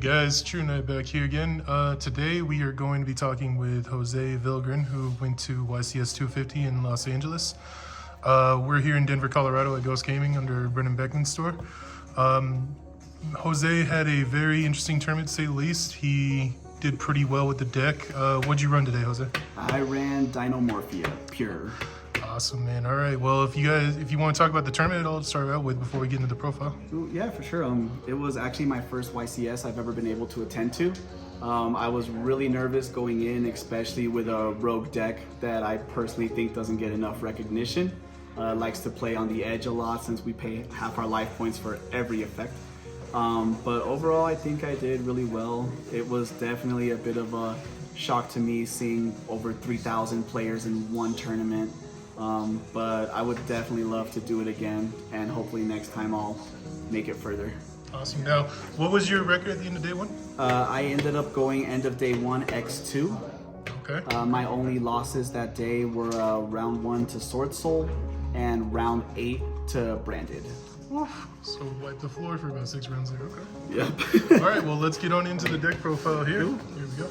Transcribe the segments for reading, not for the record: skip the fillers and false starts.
guys, True Knight back here again. Today we are going to be talking with Jose Vilgren, who went to YCS 250 in Los Angeles. We're here in Denver, Colorado at Ghost Gaming under Brennan Beckman's store. Jose had a very interesting tournament, to say the least. He did pretty well with the deck. What'd you run today, Jose? I ran Dinomorphia, pure. Awesome, man. All right. Well, if you want to talk about the tournament, I'll start out with before we get into the profile. Ooh, yeah, for sure. It was actually my first YCS I've ever been able to attend to. I was really nervous going in, especially with a rogue deck that I personally think doesn't get enough recognition. Likes to play on the edge a lot since we pay half our life points for every effect. But overall, I think I did really well. It was definitely a bit of a shock to me seeing over 3,000 players in one tournament. But I would definitely love to do it again, and hopefully next time I'll make it further. Awesome. Now, what was your record at the end of day one? I ended up going end of day one X2. Okay. My only losses that day were round 1 to Sword Soul and round 8 to Branded. So wipe the floor for about 6 rounds there. Okay. Yep. All right. Well, let's get on into the deck profile here. Cool. Here we go.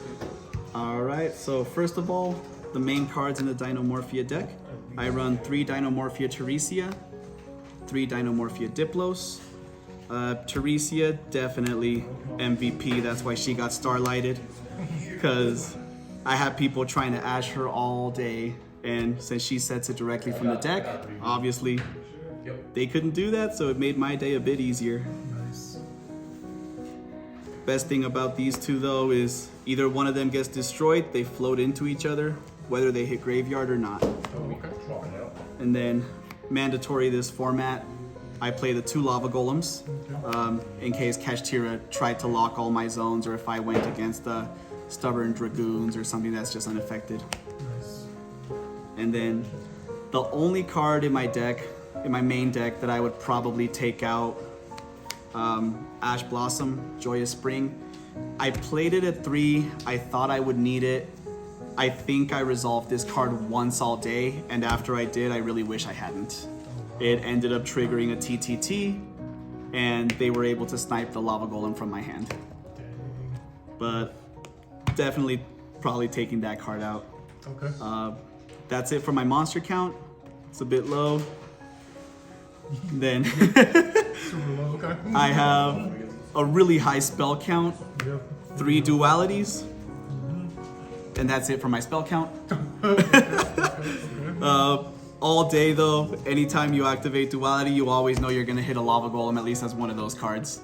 All right. So first of all, the main cards in the Dinomorphia deck. I run 3 Dinomorphia Teresia, 3 Dinomorphia Diplos. Teresia, definitely MVP. That's why she got starlighted. Because I have people trying to ash her all day. And since she sets it directly from the deck, obviously they couldn't do that. So it made my day a bit easier. Nice. Best thing about these two though is either one of them gets destroyed, they float into each other, whether they hit graveyard or not. Oh, okay. And then mandatory this format, I play the 2 lava golems in case Kashtira tried to lock all my zones, or if I went against the stubborn dragoons or something that's just unaffected. Nice. And then the only card in my deck, in my main deck, that I would probably take out, Ash Blossom, Joyous Spring. I played it at 3. I thought I would need it. I think I resolved this card once all day, and after I did, I really wish I hadn't. It ended up triggering a TTT, and they were able to snipe the Lava Golem from my hand. Dang. But definitely probably taking that card out. Okay. That's it for my monster count. It's a bit low. Then Super low. Okay. I have a really high spell count, Yep. 3 dualities. And that's it for my spell count. All day though, anytime you activate duality, you always know you're gonna hit a lava golem, at least as one of those cards.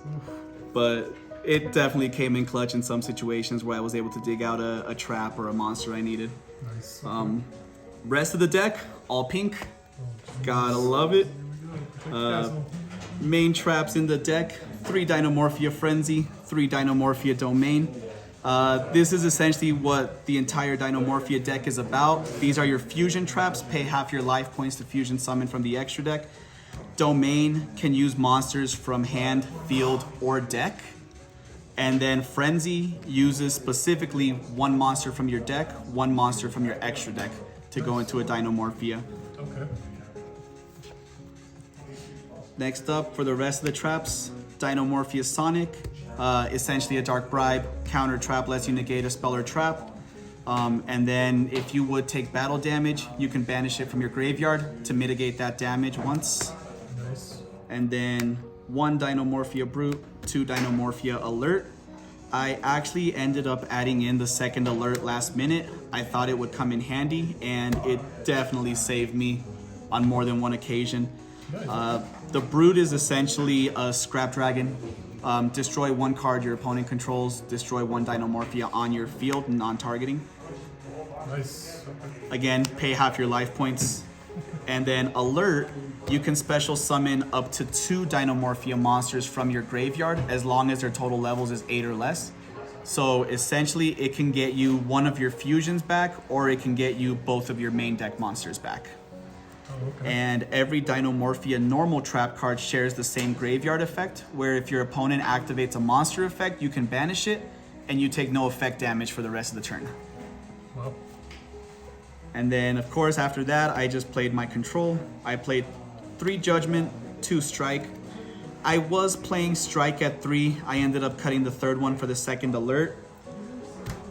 But it definitely came in clutch in some situations where I was able to dig out a trap or a monster I needed. Nice. Rest of the deck, all pink. Gotta love it. Main traps in the deck, 3 Dinomorphia Frenzy, 3 Dinomorphia Domain. This is essentially what the entire Dinomorphia deck is about. These are your fusion traps. Pay half your life points to fusion summon from the extra deck. Domain can use monsters from hand, field, or deck. And then Frenzy uses specifically 1 monster from your deck, 1 monster from your extra deck to go into a Dinomorphia. Okay. Next up, for the rest of the traps, Dinomorphia Sonic. Essentially a Dark Bribe. Counter trap lets you negate a spell or trap. And then if you would take battle damage, you can banish it from your graveyard to mitigate that damage once. Nice. And then 1 Dinomorphia Brute, 2 Dinomorphia Alert. I actually ended up adding in the 2nd alert last minute. I thought it would come in handy, and it definitely saved me on more than one occasion. The Brute is essentially a Scrap Dragon. Destroy 1 card your opponent controls, destroy 1 Dinomorphia on your field, non-targeting. Nice. Okay. Again, pay half your life points. And then Alert, you can special summon up to 2 Dinomorphia monsters from your graveyard as long as their total levels is 8 or less. So essentially it can get you 1 of your fusions back, or it can get you both of your main deck monsters back. Oh, okay. And every Dinomorphia normal trap card shares the same graveyard effect, where if your opponent activates a monster effect, you can banish it, and you take no effect damage for the rest of the turn. Well. And then, of course, after that, I just played my control. I played 3 Judgment, 2 Strike. I was playing Strike at 3. I ended up cutting the third one for the second alert.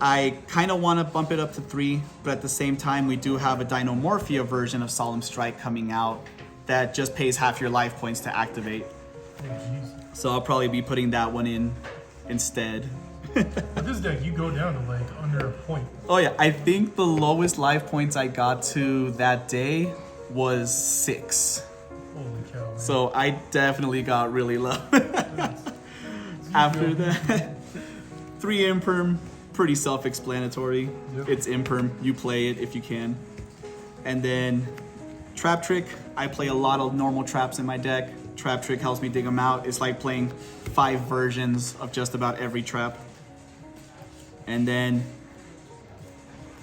I kind of want to bump it up to 3, but at the same time, we do have a Dinomorphia version of Solemn Strike coming out that just pays half your life points to activate. So I'll probably be putting that one in instead. With this deck, you go down to like under a point. Oh yeah, I think the lowest life points I got to that day was 6. Holy cow, man. So I definitely got really low. After that, 3 Imperm, pretty self-explanatory. Yep. It's Imperm, you play it if you can. And then Trap Trick, I play a lot of normal traps in my deck. Trap Trick helps me dig them out. It's like playing 5 versions of just about every trap. And then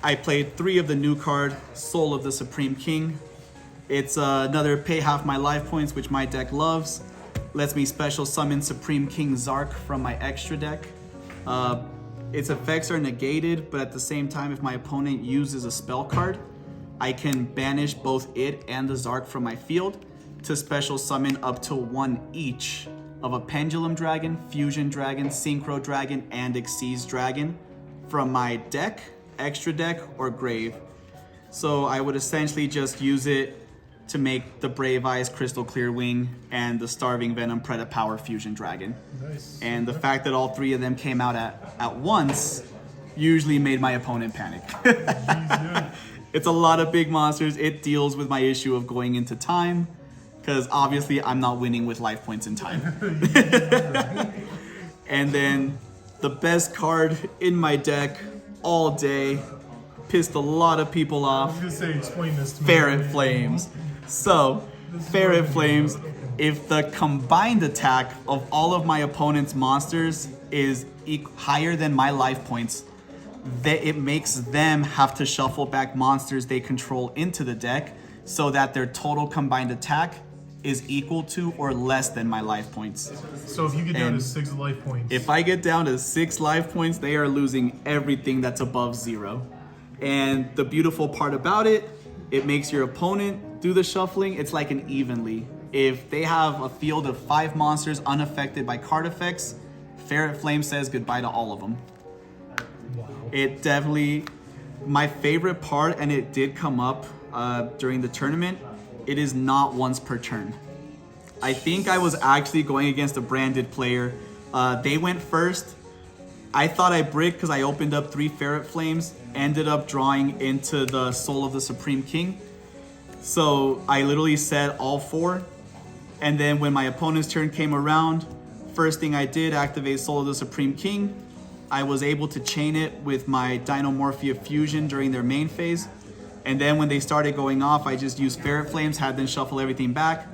I played 3 of the new card, Soul of the Supreme King. It's another pay half my life points, which my deck loves. Lets me special summon Supreme King Zark from my extra deck. Its effects are negated, but at the same time, if my opponent uses a spell card, I can banish both it and the Zark from my field to special summon up to 1 each of a Pendulum Dragon, Fusion Dragon, Synchro Dragon, and Xyz Dragon from my deck, extra deck, or grave. So I would essentially just use it to make the Brave Eyes Crystal Clear Wing and the Starving Venom Predapower Fusion Dragon. Nice. And the fact that all 3 of them came out at once usually made my opponent panic. It's a lot of big monsters. It deals with my issue of going into time, because obviously I'm not winning with life points in time. And then the best card in my deck all day, pissed a lot of people I was off, gonna say, explain this to me. Ferret Flames. So, Ferret Flames, if the combined attack of all of my opponent's monsters is higher than my life points, it makes them have to shuffle back monsters they control into the deck so that their total combined attack is equal to or less than my life points. So if you get down And to 6 life points, If I get down to 6 life points, they are losing everything that's above 0. And the beautiful part about it, it makes your opponent do the shuffling. It's like an evenly. If they have a field of 5 monsters unaffected by card effects, Ferret Flame says goodbye to all of them. wow. It definitely, my favorite part, and it did come up during the tournament, it is not once per turn. I think I was actually going against a branded player. They went first. I thought I bricked because I opened up 3 Ferret Flames, ended up drawing into the Soul of the Supreme King. So I literally said all 4. And then when my opponent's turn came around, first thing I did, activate Soul of the Supreme King. I was able to chain it with my Dinomorphia Fusion during their main phase. And then when they started going off, I just used Ferret Flames, had them shuffle everything back.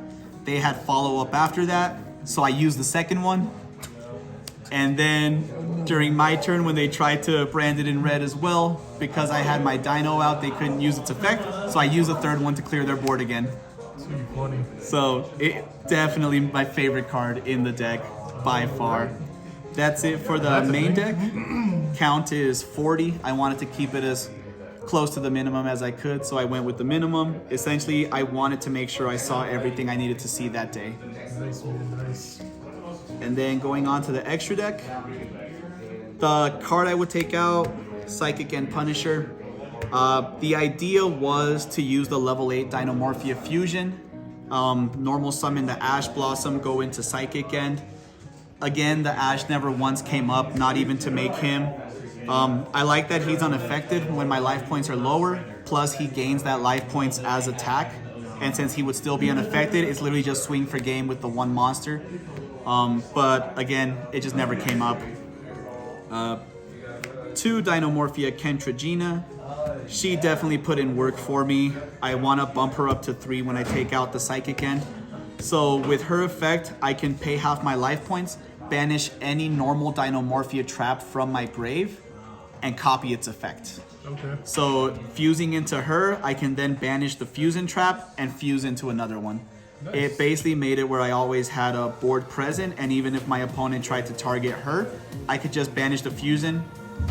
They had follow-up after that, so I used the second one. And then during my turn, when they tried to brand it in red as well, because I had my Dino out, they couldn't use its effect, so I used a third one to clear their board again. It's gonna be funny. So it definitely my favorite card in the deck by far. That's it for the That's a main thing. deck. Count is 40. I wanted to keep it as close to the minimum as I could, so I went with the minimum. Essentially, I wanted to make sure I saw everything I needed to see that day. Nice, man, nice. And then going on to the extra deck, the card I would take out, Psychic and Punisher. The idea was to use the level 8 Dinomorphia Fusion. Normal summon the Ash Blossom, go into Psychic End. Again, the Ash never once came up, not even to make him. I like that he's unaffected when my life points are lower, plus he gains that life points as attack. And since he would still be unaffected, it's literally just swing for game with the 1 monster. But again, it just never came up. 2 Dinomorphia Kentragina. She definitely put in work for me. I want to bump her up to 3 when I take out the Psychic End. So with her effect, I can pay half my life points, banish any normal Dinomorphia trap from my grave, and copy its effect. Okay. So fusing into her, I can then banish the fusion trap and fuse into another one. Nice. It basically made it where I always had a board present, and even if my opponent tried to target her, I could just banish the fusion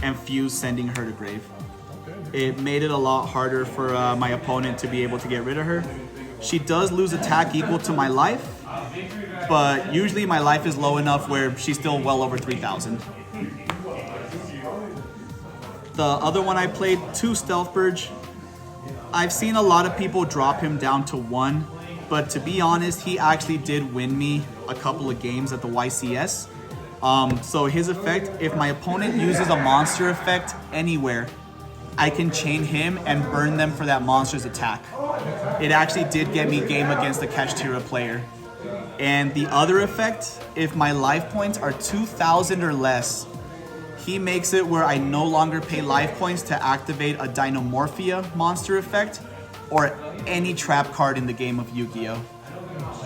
and fuse, sending her to grave. Okay. It made it a lot harder for my opponent to be able to get rid of her. She does lose attack equal to my life, but usually my life is low enough where she's still well over 3,000. The other one I played, 2 Stealth Purge. I've seen a lot of people drop him down to 1, but to be honest, he actually did win me a couple of games at the YCS. So his effect, if my opponent uses a monster effect anywhere, I can chain him and burn them for that monster's attack. It actually did get me game against the Kashtira player. And the other effect, if my life points are 2,000 or less, he makes it where I no longer pay life points to activate a Dinomorphia monster effect or any trap card in the game of Yu-Gi-Oh!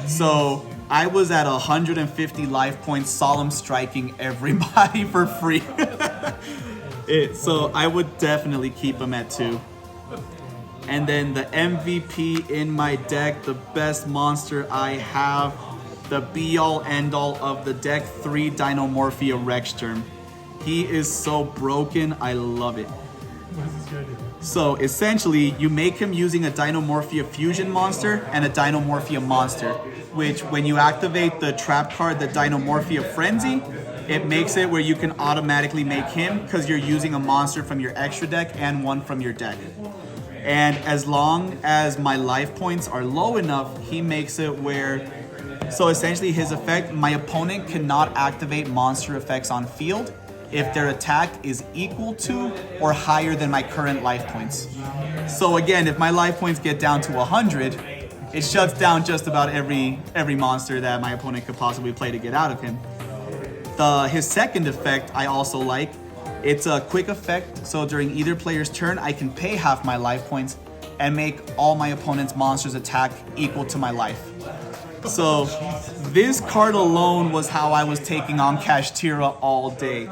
So I was at 150 life points, solemn striking everybody for free. So I would definitely keep him at 2. And then the MVP in my deck, the best monster I have, the be-all end-all of the deck, 3 Dinomorphia Rexterm. He is so broken, I love it. What does this guy do? So essentially, you make him using a Dinomorphia Fusion monster and a Dinomorphia monster, which when you activate the trap card, the Dinomorphia Frenzy, it makes it where you can automatically make him because you're using a monster from your extra deck and one from your deck. And as long as my life points are low enough, he makes it where, so essentially his effect, my opponent cannot activate monster effects on field if their attack is equal to or higher than my current life points. So again, if my life points get down to 100, it shuts down just about every monster that my opponent could possibly play to get out of him. His second effect I also like. It's a quick effect, so during either player's turn, I can pay half my life points and make all my opponent's monsters attack equal to my life. So this card alone was how I was taking on Kashtira all day.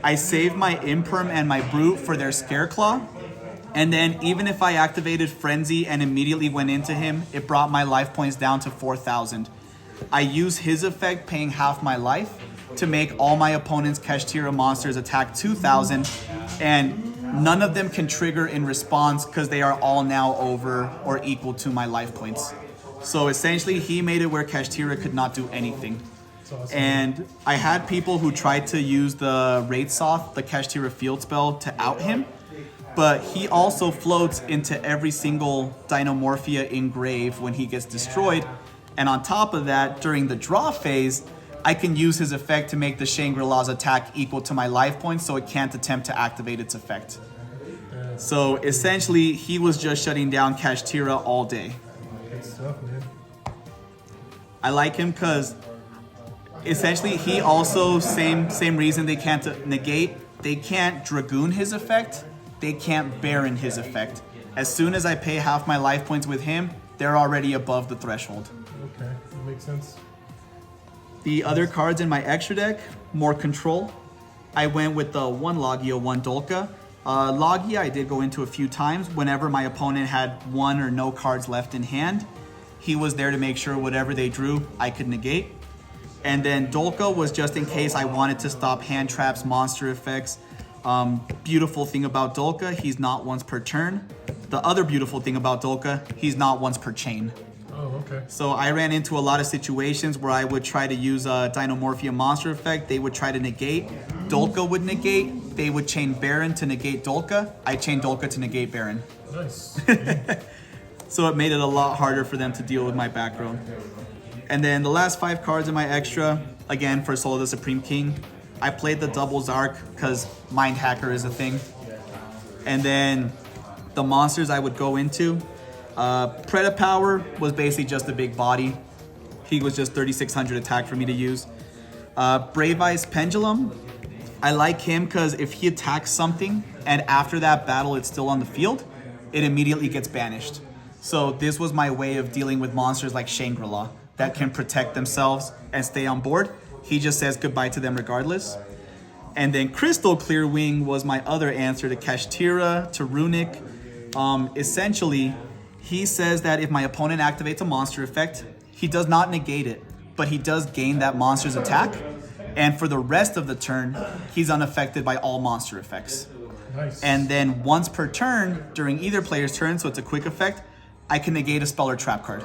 I saved my Imperm and my Brute for their Scareclaw, and then even if I activated Frenzy and immediately went into him, it brought my life points down to 4,000. I use his effect, paying half my life, to make all my opponent's Kashtira monsters attack 2,000, and none of them can trigger in response because they are all now over or equal to my life points. So essentially, he made it where Kashtira could not do anything. Awesome. And I had people who tried to use the Raidsoth, the Kashtira field spell, to out him, but he also floats into every single Dinomorphia engrave when he gets destroyed. And on top of that, during the draw phase, I can use his effect to make the Shangri-La's attack equal to my life points so it can't attempt to activate its effect. So essentially, he was just shutting down Kashtira all day. Good stuff, man. I like him because essentially he also, same reason they can't negate, they can't Dragoon his effect, they can't Baron his effect. As soon as I pay half my life points with him, they're already above the threshold. Okay, that makes sense. The other cards in my extra deck, more control. I went with the 1 Logia, 1 Dolka. Logia I did go into a few times whenever my opponent had 1 or no cards left in hand. He was there to make sure whatever they drew, I could negate. And then Dolka was just in case I wanted to stop hand traps, monster effects. Beautiful thing about Dolka, he's not once per turn. The other beautiful thing about Dolka, he's not once per chain. Oh, okay. So I ran into a lot of situations where I would try to use a Dinomorphia monster effect. They would try to negate. Dolka would negate. They would chain Baron to negate Dolka. I chain Dolka to negate Baron. Nice. So it made it a lot harder for them to deal with my back row. And then the last 5 cards in my extra, again for Soul of the Supreme King, I played the double Zark because Mind Hacker is a thing. And then the monsters I would go into, Predapower was basically just a big body. He was just 3,600 attack for me to use. Brave Ice Pendulum, I like him because if he attacks something and after that battle it's still on the field, it immediately gets banished. So this was my way of dealing with monsters like Shangri-La that can protect themselves and stay on board. He just says goodbye to them regardless. And then Crystal Clear Wing was my other answer to Kashtira, to Runic. Essentially, he says that if my opponent activates a monster effect, he does not negate it, but he does gain that monster's attack. And for the rest of the turn, he's unaffected by all monster effects. Nice. And then once per turn, during either player's turn, so it's a quick effect, I can negate a spell or trap card.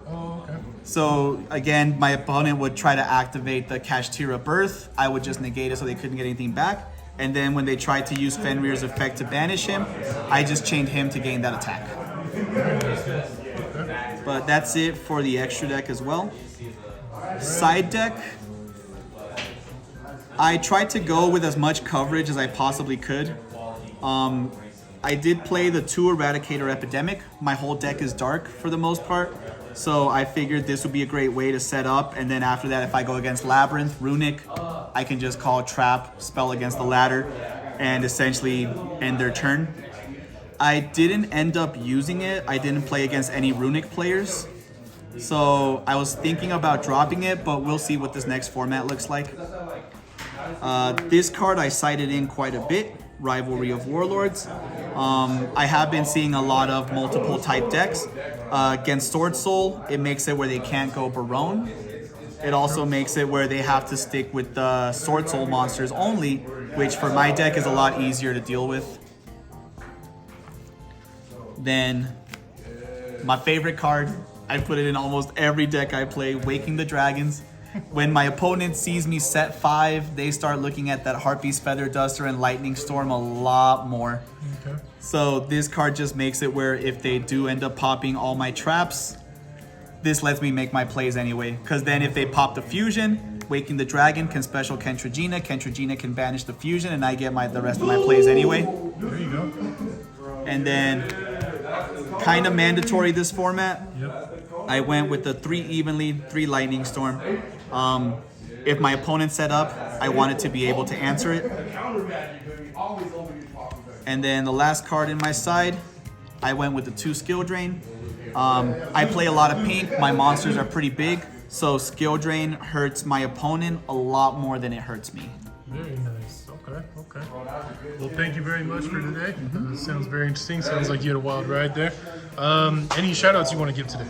Oh, okay. So again, my opponent would try to activate the Kashtira Birth. I would just negate it so they couldn't get anything back. And then when they tried to use Fenrir's effect to banish him, I just chained him to gain that attack. But that's it for the extra deck as well. Side deck, I tried to go with as much coverage as I possibly could. I did play the 2 Eradicator Epidemic. My whole deck is dark for the most part. So I figured this would be a great way to set up. And then after that, if I go against Labyrinth, Runic, I can just call Trap, spell against the ladder, and essentially end their turn. I didn't end up using it. I didn't play against any Runic players. So I was thinking about dropping it, but we'll see what this next format looks like. This card I cited in quite a bit, Rivalry of Warlords. I have been seeing a lot of multiple type decks. Against Sword Soul, it makes it where they can't go Barone. It also makes it where they have to stick with the Sword Soul monsters only, which for my deck is a lot easier to deal with. Then, my favorite card, I put it in almost every deck I play, Waking the Dragons. When my opponent sees me set 5, they start looking at that Harpy's Feather Duster and Lightning Storm a lot more. Okay. So this card just makes it where if they do end up popping all my traps, this lets me make my plays anyway. Because then if they pop the fusion, Waking the Dragon can special Kentragina. Kentragina can banish the fusion, and I get the rest of my plays anyway. There you go. And then, kind of mandatory this format. Yep. I went with the 3 evenly, 3 Lightning Storm. If my opponent set up, I wanted to be able to answer it. And then the last card in my side, I went with the 2 Skill Drain. I play a lot of pink. My monsters are pretty big, so Skill Drain hurts my opponent a lot more than it hurts me. Very nice. Okay, okay. Well, thank you very much for today. Sounds very interesting. Sounds like you had a wild ride there. Any shout outs you want to give today?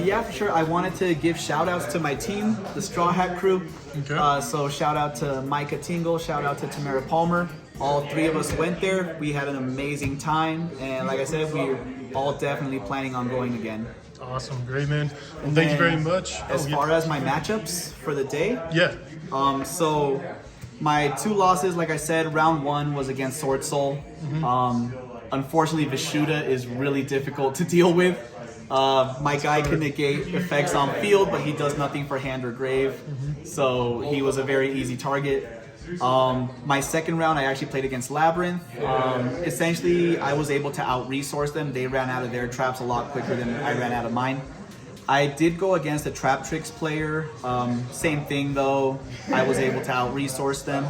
Yeah, for sure. I wanted to give shout outs to my team, the Straw Hat crew. Okay. So shout out to Micah Tingle, shout out to Tamara Palmer. All 3 of us went there. We had an amazing time. And like I said, we're all definitely planning on going again. Awesome. Great, man. Well, thank you very much. As far as my matchups for the day, Yeah. so my 2 losses, like I said, round 1 was against Sword Soul. Unfortunately, Vishuddha is really difficult to deal with. My guy can negate effects on field, but he does nothing for hand or grave. So he was a very easy target. My second round, I actually played against Labyrinth. Essentially, I was able to out-resource them. They ran out of their traps a lot quicker than I ran out of mine. I did go against a Trap Tricks player. Same thing though, I was able to out-resource them.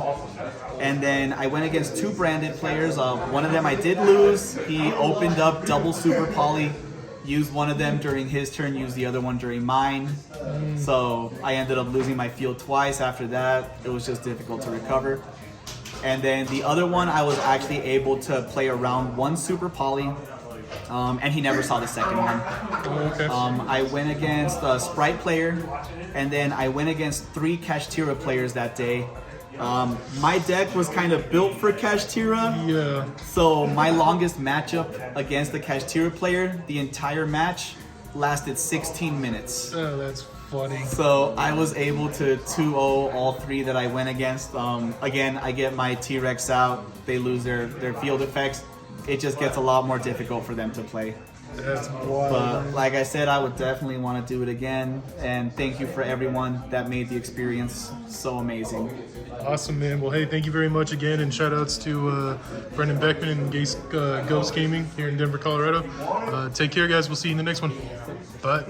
And then I went against 2 branded players. One of them I did lose. He opened up double Super Poly, used one of them during his turn, used the other one during mine. So I ended up losing my field twice after that. It was just difficult to recover. And then the other one, I was actually able to play around 1 Super Poly, and he never saw the second one. Okay. I went against a Sprite player, and then I went against 3 Kashtira players that day. My deck was kind of built for Kashtira. Yeah. So my longest matchup against the Kashtira player, the entire match lasted 16 minutes. Oh, that's funny. So I was able to 2-0 all 3 that I went against. Again, I get my T-Rex out. They lose their field effects. It just gets a lot more difficult for them to play. That's wild. But like I said, I would definitely want to do it again. And thank you for everyone that made the experience so amazing. Awesome, man. Well, hey, thank you very much again, and shout outs to Brendan Beckman and Ghost Gaming here in Denver, Colorado. Take care, guys. We'll see you in the next one. Bye.